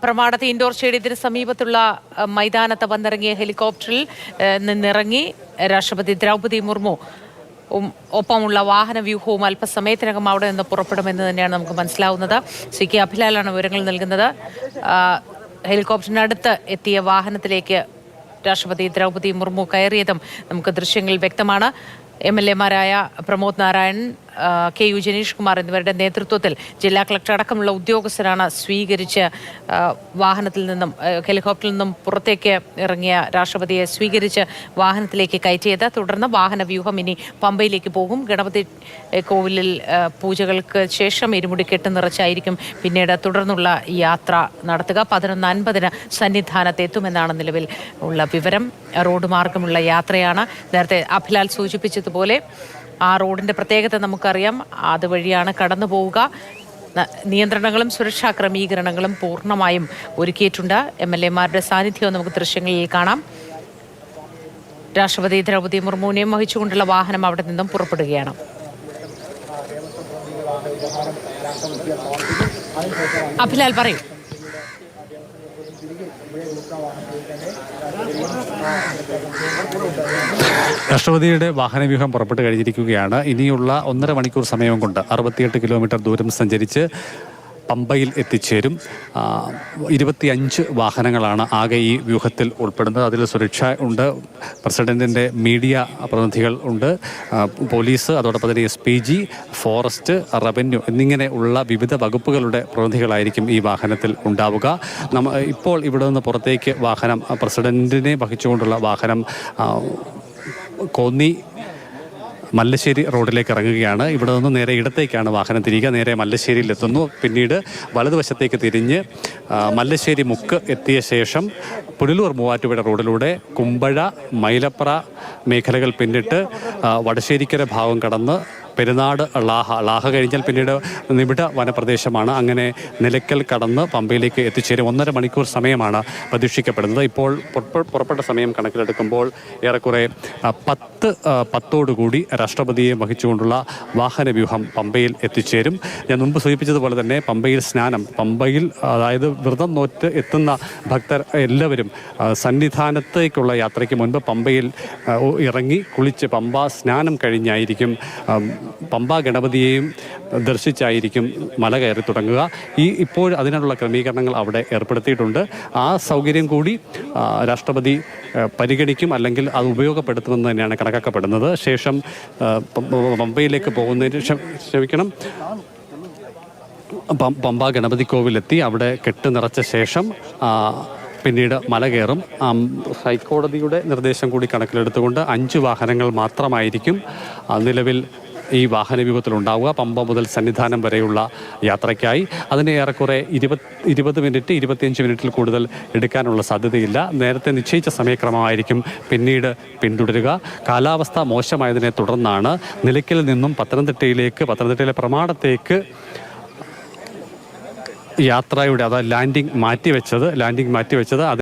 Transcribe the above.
പ്രമാടത്തെ indoor സ്റ്റേഡിയത്തിന് സമീപത്തുള്ള മൈതാനത്ത് വന്നിറങ്ങിയ ഹെലികോപ്റ്ററിൽ നിന്നിറങ്ങി രാഷ്ട്രപതി ദ്രൗപദി മുർമു ഒപ്പമുള്ള വാഹന വ്യൂഹവും അല്പസമയത്തിനകം അവിടെ നിന്ന് പുറപ്പെടുമെന്ന് തന്നെയാണ് നമുക്ക് മനസ്സിലാവുന്നത്. ശ്രീ കെ അഭിലാലാണ് വിവരങ്ങൾ നൽകുന്നത്. ഹെലികോപ്റ്ററിനടുത്ത് എത്തിയ വാഹനത്തിലേക്ക് രാഷ്ട്രപതി ദ്രൗപദി മുർമു കയറിയതും നമുക്ക് ദൃശ്യങ്ങളിൽ വ്യക്തമാണ്. MLA-മാരായ പ്രമോദ് നാരായൺ, KU ജനീഷ് കുമാർ എന്നിവരുടെ നേതൃത്വത്തിൽ ജില്ലാ കളക്ടർ അടക്കമുള്ള ഉദ്യോഗസ്ഥരാണ് സ്വീകരിച്ച് വാഹനത്തിൽ നിന്നും ഹെലികോപ്റ്ററിൽ നിന്നും പുറത്തേക്ക് ഇറങ്ങിയ രാഷ്ട്രപതിയെ സ്വീകരിച്ച് വാഹനത്തിലേക്ക് കയറ്റിയത്. തുടർന്ന് വാഹന വ്യൂഹം ഇനി പമ്പയിലേക്ക് പോകും. ഗണപതി കോവിലിൽ പൂജകൾക്ക് ശേഷം ഇരുമുടി കെട്ട് നിറച്ചായിരിക്കും പിന്നീട് തുടർന്നുള്ള യാത്ര നടത്തുക. 11:50 സന്നിധാനത്തെത്തുമെന്നാണ് നിലവിൽ ഉള്ള വിവരം. റോഡ് മാർഗമുള്ള യാത്രയാണ്. നേരത്തെ അഭിലാൽ സൂചിപ്പിച്ചതുപോലെ ആ റോഡിന്റെ പ്രത്യേകത നമുക്കറിയാം. അതുവഴിയാണ് കടന്നു പോവുക. നിയന്ത്രണങ്ങളും സുരക്ഷാ ക്രമീകരണങ്ങളും പൂർണ്ണമായും ഒരുക്കിയിട്ടുണ്ട്. MLA-മാരുടെ സാന്നിധ്യവും നമുക്ക് ദൃശ്യങ്ങളിൽ കാണാം. രാഷ്ട്രപതി ദ്രൗപദി മുർമുവിനെയും വഹിച്ചുകൊണ്ടുള്ള വാഹനം അവിടെ നിന്നും പുറപ്പെടുകയാണ്. അഭിലാൽ പറയൂ. രാഷ്ട്രപതിയുടെ വാഹനവ്യൂഹം പുറപ്പെട്ട് കഴിഞ്ഞിരിക്കുകയാണ്. ഇനിയുള്ള 1.5 മണിക്കൂർ സമയം കൊണ്ട് 68 കിലോമീറ്റർ ദൂരം സഞ്ചരിച്ച് പമ്പയിൽ എത്തിച്ചേരും. 25 വാഹനങ്ങളാണ് ആകെ ഈ വ്യൂഹത്തിൽ ഉൾപ്പെടുന്നത്. അതിൽ സുരക്ഷ ഉണ്ട്, പ്രസിഡന്റിൻ്റെ മീഡിയ പ്രതിനിധികൾ ഉണ്ട്, പോലീസ്, അതോടൊപ്പം തന്നെ SPG, ഫോറസ്റ്റ്, റവന്യൂ എന്നിങ്ങനെ ഉള്ള വിവിധ വകുപ്പുകളുടെ പ്രതിനിധികളായിരിക്കും ഈ വാഹനത്തിൽ ഉണ്ടാവുക. ഇപ്പോൾ ഇവിടെ നിന്ന് പുറത്തേക്ക് വാഹനം, പ്രസിഡന്റിനെ വഹിച്ചുകൊണ്ടുള്ള വാഹനം കോന്നി മല്ലശ്ശേരി റോഡിലേക്ക് ഇറങ്ങുകയാണ്. ഇവിടെ നിന്ന് നേരെ ഇടത്തേക്കാണ് വാഹനം തിരിയുക. നേരെ മല്ലശ്ശേരിയിൽ എത്തുന്നു. പിന്നീട് വലതുവശത്തേക്ക് തിരിഞ്ഞ് മല്ലശ്ശേരി മുക്ക് എത്തിയ ശേഷം പുനലൂർ മൂവാറ്റുപുഴ റോഡിലൂടെ കുമ്പഴ, മൈലപ്ര മേഖലകൾ പിന്നിട്ട് വടശ്ശേരിക്കര ഭാഗം കടന്ന് പെരുന്നാട്, ലാഹ കഴിഞ്ഞാൽ പിന്നീട് നിബിഡ വനപ്രദേശമാണ്. അങ്ങനെ നിലയ്ക്കൽ കടന്ന് പമ്പയിലേക്ക് എത്തിച്ചേരും. 1.5 മണിക്കൂർ സമയമാണ് പ്രതീക്ഷിക്കപ്പെടുന്നത്. ഇപ്പോൾ പുറപ്പെട്ട സമയം കണക്കിലെടുക്കുമ്പോൾ ഏറെക്കുറെ 10:10 രാഷ്ട്രപതിയെ വഹിച്ചുകൊണ്ടുള്ള വാഹനവ്യൂഹം പമ്പയിൽ എത്തിച്ചേരും. ഞാൻ മുമ്പ് സൂചിപ്പിച്ചതുപോലെ തന്നെ പമ്പയിൽ സ്നാനം, പമ്പയിൽ അതായത് വ്രതം നോറ്റ് എത്തുന്ന ഭക്തർ എല്ലാവരും സന്നിധാനത്തേക്കുള്ള യാത്രയ്ക്ക് മുൻപ് പമ്പയിൽ ഇറങ്ങി കുളിച്ച് പമ്പ സ്നാനം കഴിഞ്ഞായിരിക്കും പമ്പ ഗണപതിയെയും ദർശിച്ചായിരിക്കും മല കയറി തുടങ്ങുക. ഇപ്പോൾ അതിനുള്ള ക്രമീകരണങ്ങൾ അവിടെ ഏർപ്പെടുത്തിയിട്ടുണ്ട്. ആ സൗകര്യം കൂടി രാഷ്ട്രപതി പരിഗണിക്കും, അല്ലെങ്കിൽ അത് ഉപയോഗപ്പെടുത്തുമെന്ന് തന്നെയാണ് കണക്കാക്കപ്പെടുന്നത്. ശേഷം പമ്പയിലേക്ക് പോകുന്നതിന് പമ്പ ഗണപതി കോവിലെത്തി അവിടെ കെട്ട് നിറച്ച ശേഷം പിന്നീട് മല കയറും. ഹൈക്കോടതിയുടെ നിർദ്ദേശം കൂടി കണക്കിലെടുത്തുകൊണ്ട് 5 വാഹനങ്ങൾ മാത്രമായിരിക്കും നിലവിൽ ഈ വാഹനവ്യൂഹത്തിലുണ്ടാവുക. പമ്പ മുതൽ സന്നിധാനം വരെയുള്ള യാത്രയ്ക്കായി അതിന് ഏറെക്കുറെ 20 മിനിറ്റ് 25 മിനിറ്റിൽ കൂടുതൽ എടുക്കാനുള്ള സാധ്യതയില്ല. നേരത്തെ നിശ്ചയിച്ച സമയക്രമമായിരിക്കും പിന്നീട് പിന്തുടരുക. കാലാവസ്ഥ മോശമായതിനെ തുടർന്നാണ് നിലയ്ക്കലിൽ നിന്നും പത്തനംതിട്ടയിലെ പ്രമാടത്തേക്ക് യാത്രയുടെ ലാൻഡിംഗ് മാറ്റിവെച്ചത്.